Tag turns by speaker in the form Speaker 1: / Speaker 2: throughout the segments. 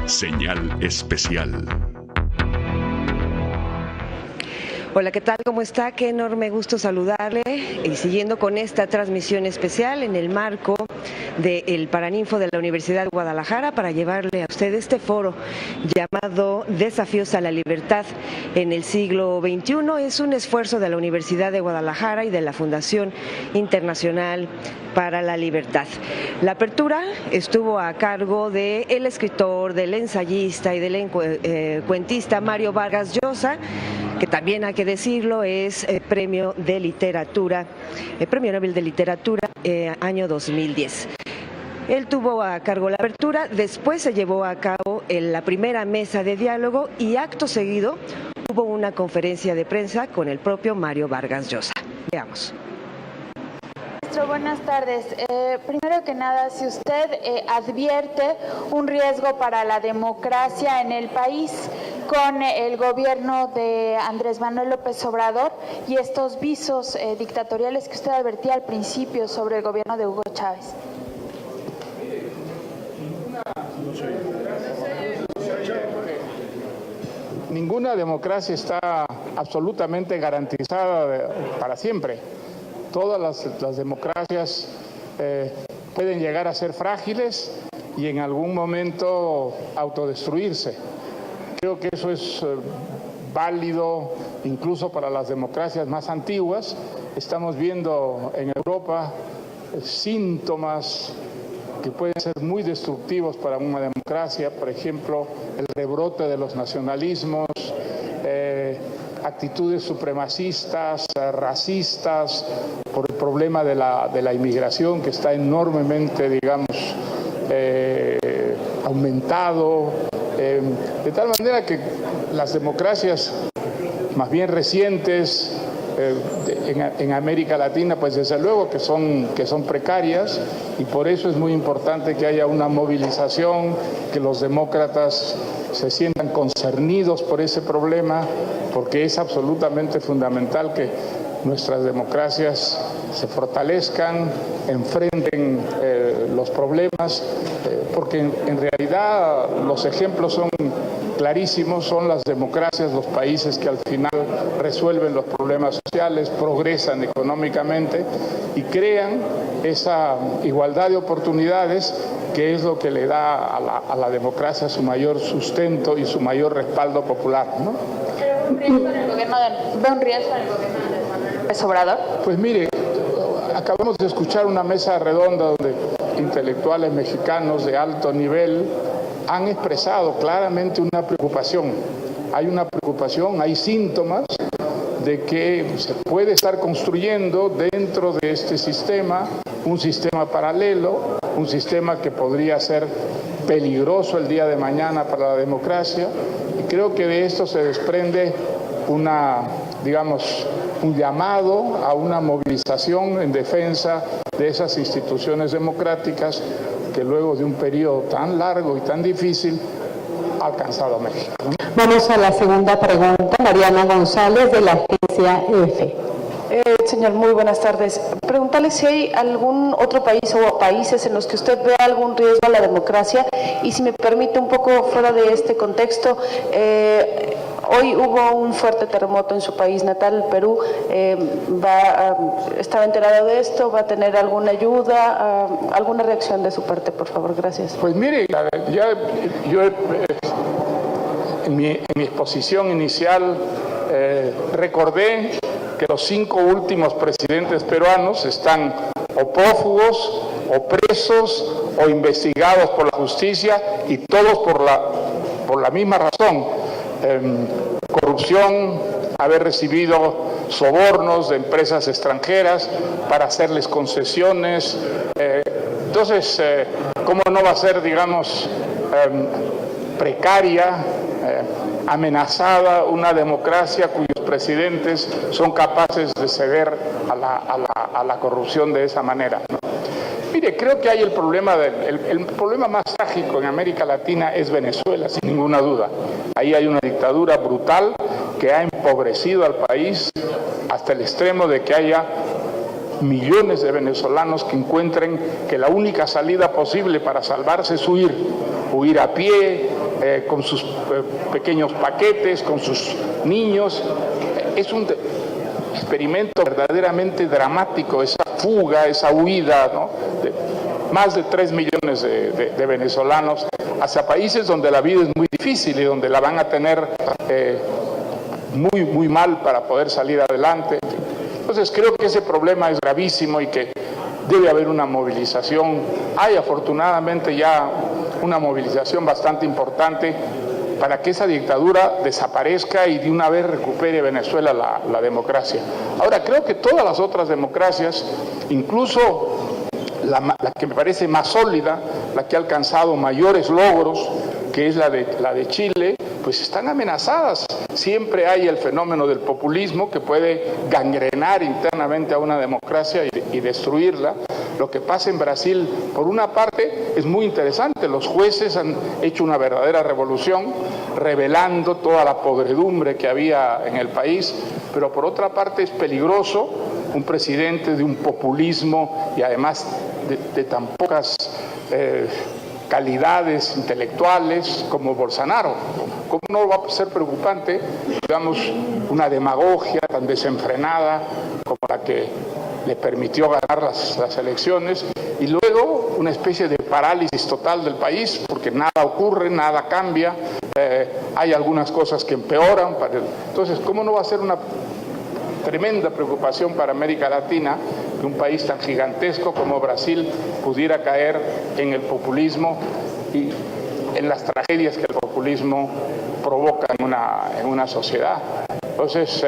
Speaker 1: Señal especial.
Speaker 2: Hola, ¿qué tal? ¿Cómo está? Qué enorme gusto saludarle y siguiendo con esta transmisión especial en el marco del Paraninfo de la Universidad de Guadalajara para llevarle a usted este foro llamado Desafíos a la Libertad en el siglo XXI. Es un esfuerzo de la Universidad de Guadalajara y de la Fundación Internacional para la Libertad. La apertura estuvo a cargo del escritor, del ensayista y del cuentista Mario Vargas Llosa, que también hay que decirlo es premio de literatura, premio Nobel de Literatura año 2010. Él tuvo a cargo la apertura, después se llevó a cabo la primera mesa de diálogo y acto seguido hubo una conferencia de prensa con el propio Mario Vargas Llosa. Veamos.
Speaker 3: Buenas tardes. Primero que nada, si usted advierte un riesgo para la democracia en el país con el gobierno de Andrés Manuel López Obrador y estos visos dictatoriales que usted advertía al principio sobre el gobierno de Hugo Chávez.
Speaker 4: Ninguna democracia está absolutamente garantizada para siempre. Todas las democracias pueden llegar a ser frágiles y en algún momento autodestruirse. Creo que eso es válido incluso para las democracias más antiguas. Estamos viendo en Europa síntomas que pueden ser muy destructivos para una democracia, por ejemplo, el rebrote de los nacionalismos, actitudes supremacistas, racistas, por el problema de la inmigración que está enormemente, digamos, aumentado, de tal manera que las democracias más bien recientes en América Latina, pues desde luego que son precarias y por eso es muy importante que haya una movilización, que los demócratas se sientan concernidos por ese problema, porque es absolutamente fundamental que nuestras democracias se fortalezcan, enfrenten los problemas, porque en realidad los ejemplos son clarísimos, son las democracias, los países que al final resuelven los problemas sociales, progresan económicamente y crean esa igualdad de oportunidades que es lo que le da a la democracia su mayor sustento y su mayor respaldo popular, ¿no?
Speaker 3: ¿Ve un riesgo en el gobierno de Andrés Manuel López Obrador?
Speaker 4: Pues mire, acabamos de escuchar una mesa redonda donde intelectuales mexicanos de alto nivel han expresado claramente una preocupación. Hay una preocupación, hay síntomas de que se puede estar construyendo dentro de este sistema un sistema paralelo, un sistema que podría ser peligroso el día de mañana para la democracia. Y creo que de esto se desprende un llamado a una movilización en defensa de esas instituciones democráticas que luego de un periodo tan largo y tan difícil ha alcanzado a México.
Speaker 5: Vamos a la segunda pregunta, Mariana González, de la agencia EFE.
Speaker 6: Señor, muy buenas tardes. Preguntarle si hay algún otro país o países en los que usted vea algún riesgo a la democracia y si me permite un poco fuera de este contexto, hoy hubo un fuerte terremoto en su país natal, Perú. ¿Estaba enterado de esto? ¿Va a tener alguna ayuda? ¿Alguna reacción de su parte, por favor? Gracias.
Speaker 4: Pues mire, yo en mi exposición inicial recordé que los 5 últimos presidentes peruanos están o prófugos, o presos, o investigados por la justicia, y todos por la misma razón. Corrupción, haber recibido sobornos de empresas extranjeras para hacerles concesiones. Entonces, ¿cómo no va a ser, digamos, precaria, amenazada una democracia cuyos presidentes son capaces de ceder a la corrupción de esa manera, ¿no? Mire, creo que hay el problema más trágico en América Latina es Venezuela, sin ninguna duda. Ahí hay una dictadura brutal que ha empobrecido al país hasta el extremo de que haya millones de venezolanos que encuentren que la única salida posible para salvarse es huir huir a pie, con sus pequeños paquetes, con sus niños. Es un experimento verdaderamente dramático, esa fuga, esa huida, ¿no?, de más de 3 millones de venezolanos hacia países donde la vida es muy difícil y donde la van a tener muy mal para poder salir adelante. Entonces creo que ese problema es gravísimo y que debe haber una movilización. Hay afortunadamente ya una movilización bastante importante para que esa dictadura desaparezca y de una vez recupere Venezuela la democracia. Ahora, creo que todas las otras democracias, incluso la que me parece más sólida, la que ha alcanzado mayores logros, que es la de Chile, pues están amenazadas. Siempre hay el fenómeno del populismo que puede gangrenar internamente a una democracia y destruirla. Lo que pasa en Brasil, por una parte, es muy interesante. Los jueces han hecho una verdadera revolución, revelando toda la podredumbre que había en el país, pero por otra parte es peligroso un presidente de un populismo y además de tan pocas calidades intelectuales como Bolsonaro. ¿Cómo no va a ser preocupante, digamos, una demagogia tan desenfrenada como la que le permitió ganar las elecciones, y luego una especie de parálisis total del país, porque nada ocurre, nada cambia, hay algunas cosas que empeoran. Entonces, ¿cómo no va a ser una tremenda preocupación para América Latina que un país tan gigantesco como Brasil pudiera caer en el populismo y en las tragedias que el populismo provoca en una sociedad? Entonces,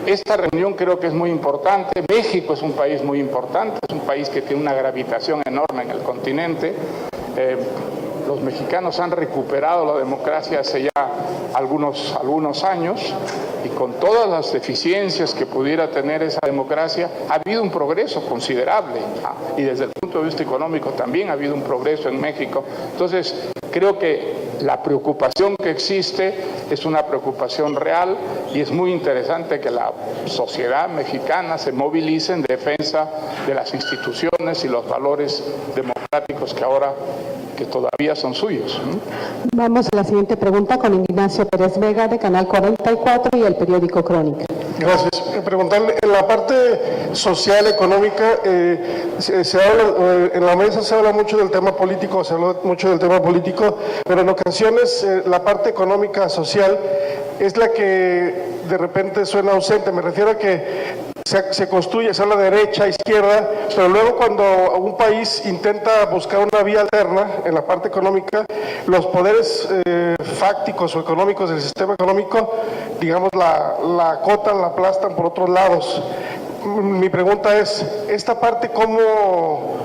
Speaker 4: esta reunión creo que es muy importante. México es un país muy importante, es un país que tiene una gravitación enorme en el continente. Los mexicanos han recuperado la democracia hace ya algunos años, y con todas las deficiencias que pudiera tener esa democracia, ha habido un progreso considerable, y desde el punto de vista económico también ha habido un progreso en México. Entonces, creo que la preocupación que existe es una preocupación real, y es muy interesante que la sociedad mexicana se movilice en defensa de las instituciones y los valores democráticos que todavía son suyos.
Speaker 5: Vamos a la siguiente pregunta con Ignacio Pérez Vega de Canal 44 y el periódico Crónica.
Speaker 7: Gracias. Preguntarle, en la parte social, económica, se habla, en la mesa se habla mucho del tema político, pero en ocasiones la parte económica, social, es la que de repente suena ausente. Me refiero a que se construye, se habla de derecha, izquierda, pero luego cuando un país intenta buscar una vía alterna en la parte económica, los poderes fácticos o económicos del sistema económico, digamos, la acotan, la aplastan por otros lados. Mi pregunta es, ¿esta parte cómo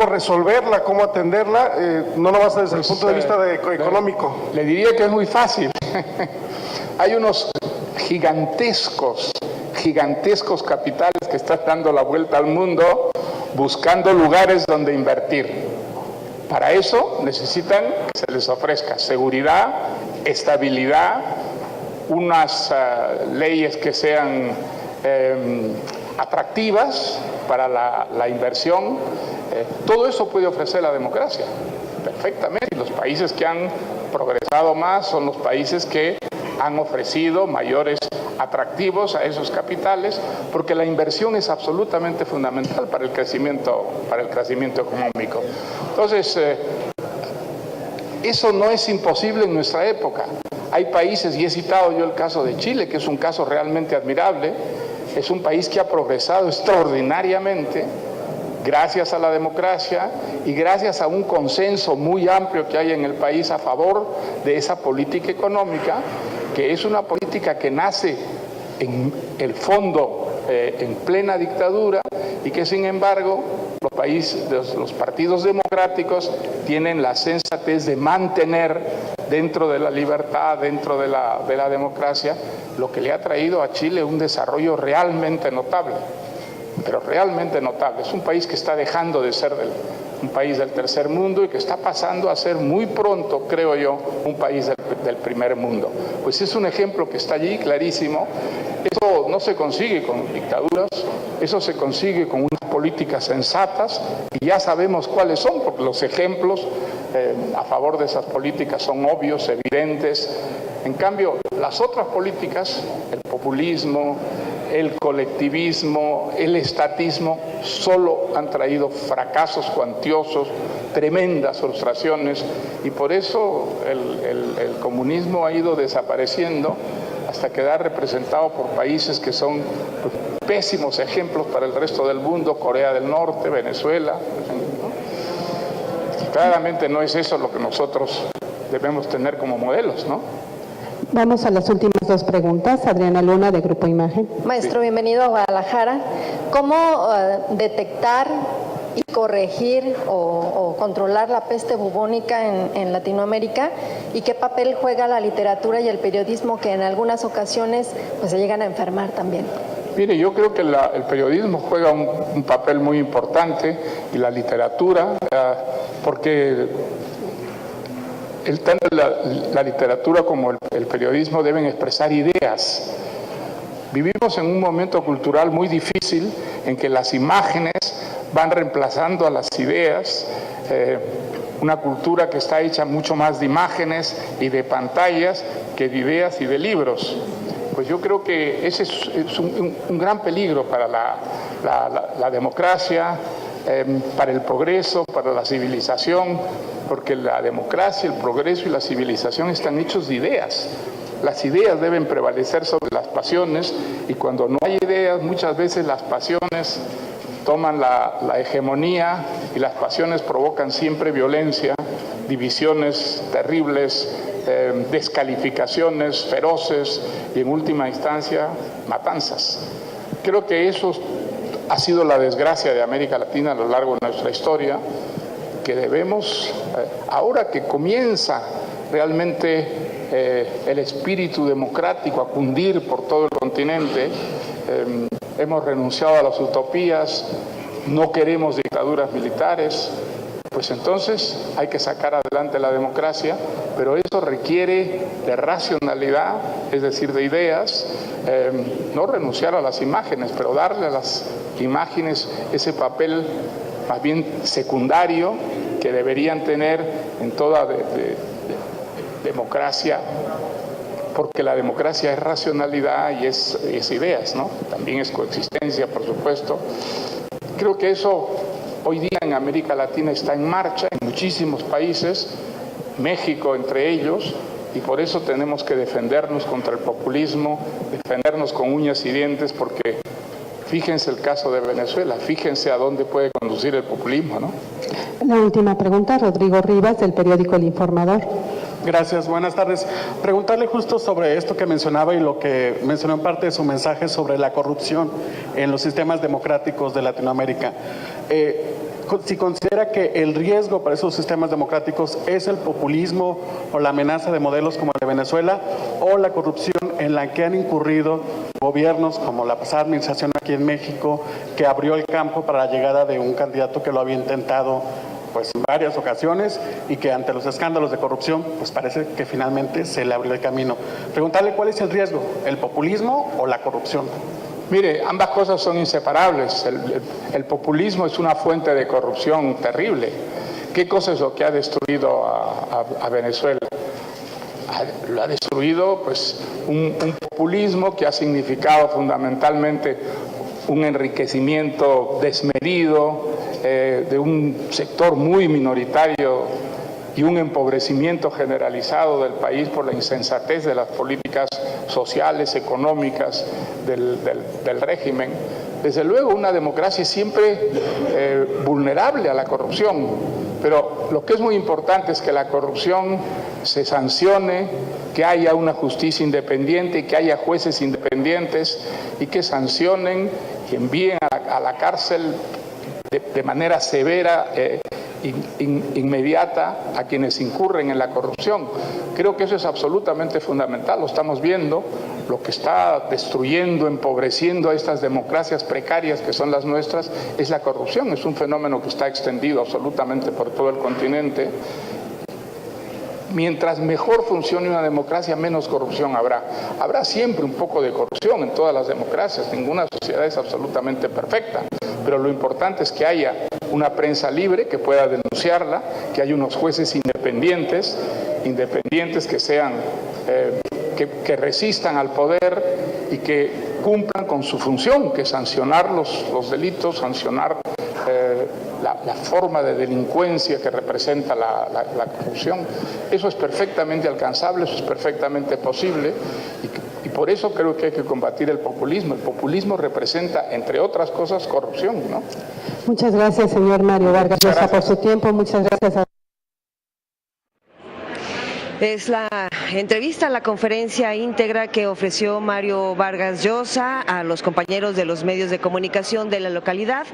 Speaker 7: resolverla, cómo atenderla, no nomás desde el punto de vista económico?
Speaker 4: Le diría que es muy fácil. Hay unos gigantescos capitales que están dando la vuelta al mundo buscando lugares donde invertir. Para eso necesitan que se les ofrezca seguridad, estabilidad, unas leyes que sean atractivas para la inversión. Todo eso puede ofrecer la democracia perfectamente. Y los países que han progresado más son los países que han ofrecido mayores atractivos a esos capitales, porque la inversión es absolutamente fundamental para el crecimiento económico. Entonces, eso no es imposible en nuestra época. Hay países, y he citado yo el caso de Chile, que es un caso realmente admirable. Es un país que ha progresado extraordinariamente gracias a la democracia y gracias a un consenso muy amplio que hay en el país a favor de esa política económica, que es una política que nace en el fondo en plena dictadura, y que sin embargo los partidos democráticos tienen la sensatez de mantener dentro de la libertad, dentro de la democracia, lo que le ha traído a Chile un desarrollo realmente notable. pero realmente notable. Es un país que está dejando de ser un país del tercer mundo y que está pasando a ser muy pronto, creo yo, un país del primer mundo. Pues es un ejemplo que está allí clarísimo. Eso no se consigue con dictaduras, eso se consigue con unas políticas sensatas y ya sabemos cuáles son, porque los ejemplos a favor de esas políticas son obvios, evidentes. En cambio, las otras políticas, el populismo, el colectivismo, el estatismo, solo han traído fracasos cuantiosos, tremendas frustraciones, y por eso el comunismo ha ido desapareciendo hasta quedar representado por países que son pésimos ejemplos para el resto del mundo, Corea del Norte, Venezuela. Claramente no es eso lo que nosotros debemos tener como modelos, ¿no?
Speaker 5: Vamos a las últimas dos preguntas. Adriana Luna, de Grupo Imagen.
Speaker 8: Maestro, bienvenido a Guadalajara. ¿Cómo detectar y corregir o controlar la peste bubónica en Latinoamérica? ¿Y qué papel juega la literatura y el periodismo, que en algunas ocasiones pues se llegan a enfermar también?
Speaker 4: Mire, yo creo que el periodismo juega un papel muy importante, y la literatura, porque tanto la literatura como el periodismo deben expresar ideas. Vivimos en un momento cultural muy difícil en que las imágenes van reemplazando a las ideas, una cultura que está hecha mucho más de imágenes y de pantallas que de ideas y de libros. Pues yo creo que ese es un gran peligro para la democracia, para el progreso, para la civilización, porque la democracia, el progreso y la civilización están hechos de ideas. Las ideas deben prevalecer sobre las pasiones, y cuando no hay ideas, muchas veces las pasiones toman la hegemonía, y las pasiones provocan siempre violencia, divisiones terribles, descalificaciones feroces y, en última instancia, matanzas. Creo que eso ha sido la desgracia de América Latina a lo largo de nuestra historia, que debemos, ahora que comienza realmente el espíritu democrático a cundir por todo el continente, hemos renunciado a las utopías, no queremos dictaduras militares. Pues entonces hay que sacar adelante la democracia, pero eso requiere de racionalidad, es decir, de ideas, no renunciar a las imágenes, pero darle a las imágenes ese papel más bien secundario que deberían tener en toda democracia, porque la democracia es racionalidad y es ideas, ¿no? También es coexistencia, por supuesto. Creo que eso hoy día en América Latina está en marcha en muchísimos países, México entre ellos, y por eso tenemos que defendernos contra el populismo, defendernos con uñas y dientes, porque fíjense el caso de Venezuela, fíjense a dónde puede conducir el populismo, ¿no?
Speaker 5: La última pregunta, Rodrigo Rivas, del periódico El Informador.
Speaker 9: Gracias, buenas tardes. Preguntarle justo sobre esto que mencionaba y lo que mencionó en parte de su mensaje sobre la corrupción en los sistemas democráticos de Latinoamérica. Si considera que el riesgo para esos sistemas democráticos es el populismo o la amenaza de modelos como el de Venezuela, o la corrupción en la que han incurrido gobiernos como la pasada administración aquí en México, que abrió el campo para la llegada de un candidato que lo había intentado pues en varias ocasiones, y que ante los escándalos de corrupción pues parece que finalmente se le abrió el camino. Preguntarle cuál es el riesgo, el populismo o la corrupción.
Speaker 4: Mire, ambas cosas son inseparables. El populismo es una fuente de corrupción terrible. ¿Qué cosa es lo que ha destruido a Venezuela? Lo ha destruido pues un populismo que ha significado fundamentalmente un enriquecimiento desmedido de un sector muy minoritario y un empobrecimiento generalizado del país por la insensatez de las políticas sociales, económicas del régimen. Desde luego, una democracia es siempre vulnerable a la corrupción, pero lo que es muy importante es que la corrupción se sancione, que haya una justicia independiente, que haya jueces independientes y que sancionen y envíen a la cárcel de manera severa inmediata a quienes incurren en la corrupción. Creo que eso es absolutamente fundamental, lo estamos viendo, lo que está destruyendo, empobreciendo a estas democracias precarias que son las nuestras es la corrupción, es un fenómeno que está extendido absolutamente por todo el continente. Mientras mejor funcione una democracia, menos corrupción habrá. Habrá siempre un poco de corrupción en todas las democracias, ninguna sociedad es absolutamente perfecta, pero lo importante es que haya una prensa libre que pueda denunciarla, que haya unos jueces independientes que sean, que resistan al poder y que cumplan con su función, que es sancionar los delitos, sancionar la forma de delincuencia que representa la corrupción. Eso es perfectamente alcanzable, eso es perfectamente posible y por eso creo que hay que combatir el populismo. El populismo representa, entre otras cosas, corrupción, ¿no?
Speaker 5: Muchas gracias, señor Mario Vargas Llosa, por su tiempo. Muchas gracias.
Speaker 2: Es la entrevista, la conferencia íntegra que ofreció Mario Vargas Llosa a los compañeros de los medios de comunicación de la localidad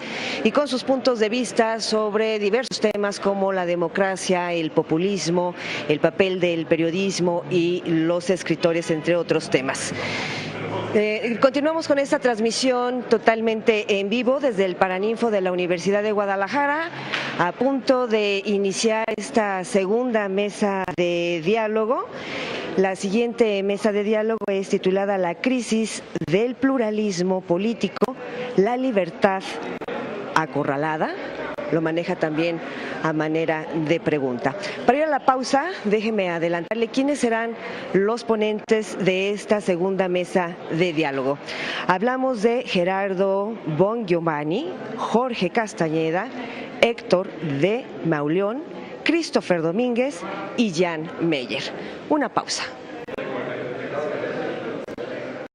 Speaker 2: y con sus puntos de vista sobre diversos temas como la democracia, el populismo, el papel del periodismo y los escritores, entre otros temas. Continuamos con esta transmisión totalmente en vivo desde el Paraninfo de la Universidad de Guadalajara, a punto de iniciar esta segunda mesa de diálogo. La siguiente mesa de diálogo es titulada La crisis del pluralismo político, la libertad acorralada. Lo maneja también a manera de pregunta. Para ir a la pausa, déjeme adelantarle quiénes serán los ponentes de esta segunda mesa de diálogo. Hablamos de Gerardo Bongiovanni, Jorge Castañeda, Héctor de Mauleón, Christopher Domínguez y Jan Meyer. Una pausa.